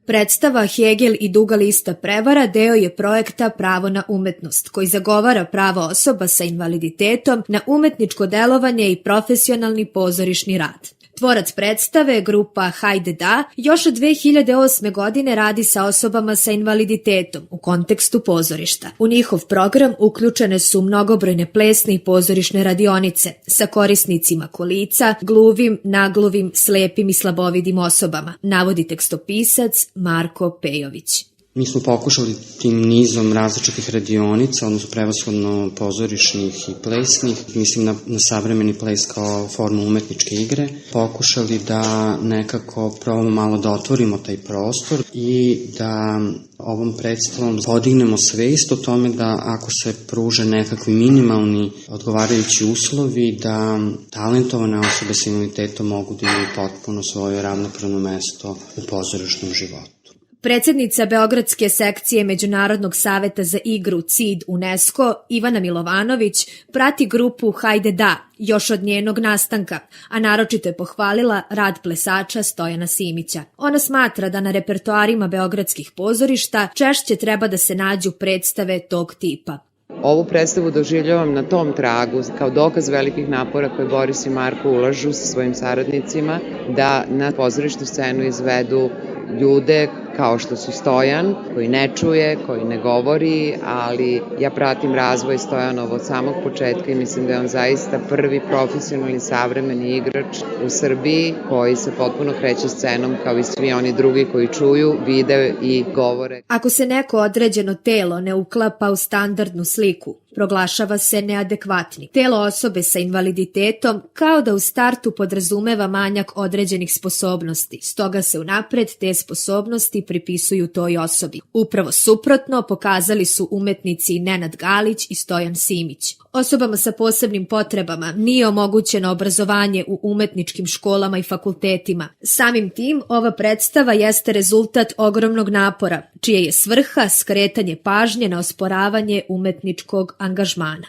Predstava Hegel i duga lista prevara deo je projekta Pravo na umetnost, koji zagovara pravo osoba sa invaliditetom na umetničko delovanje i profesionalni pozorišni rad. Tvorac predstave, grupa Hajde da, još od 2008. godine radi sa osobama sa invaliditetom u kontekstu pozorišta. U njihov program uključene su mnogobrojne plesne i pozorišne radionice sa korisnicima kolica, gluvim, nagluvim, slepim i slabovidim osobama, navodi tekstopisac Marko Pejović. Mi smo pokušali tim nizom različitih radionica, odnosno prevashodno pozorišnih i plesnih, mislim na savremeni ples kao formu umetničke igre, pokušali da nekako probamo malo da otvorimo taj prostor i da ovom predstavom podignemo svest o tome da ako se pruže nekakvi minimalni odgovarajući uslovi, da talentovane osobe sa invaliditetom mogu da imaju potpuno svoje ravnopravno mesto u pozorišnom životu. Predsednica Beogradske sekcije Međunarodnog saveta za igru CID UNESCO, Ivana Milovanović, prati grupu Hajde da još od njenog nastanka, a naročito je pohvalila rad plesača Stojana Simića. Ona smatra da na repertoarima beogradskih pozorišta češće treba da se nađu predstave tog tipa. Ovu predstavu doživljavam na tom tragu kao dokaz velikih napora koje Boris i Marko ulažu sa svojim saradnicima da na pozorišnu scenu izvedu ljude kao što su Stojan, koji ne čuje, koji ne govori, ali ja pratim razvoj Stojanova od samog početka i mislim da je on zaista prvi profesionalni savremeni igrač u Srbiji koji se potpuno kreće scenom kao i svi oni drugi koji čuju, vide i govore. Ako se neko određeno telo ne uklapa u standardnu sliku, proglašava se neadekvatni. Telo osobe sa invaliditetom kao da u startu podrazumeva manjak određenih sposobnosti, stoga se unapred te sposobnosti pripisuju toj osobi. Upravo suprotno pokazali su umetnici Nenad Galić i Stojan Simić. Osobama sa posebnim potrebama nije omogućeno obrazovanje u umetničkim školama i fakultetima. Samim tim, ova predstava jeste rezultat ogromnog napora, čije je svrha skretanje pažnje na osporavanje umetničkog angažmana.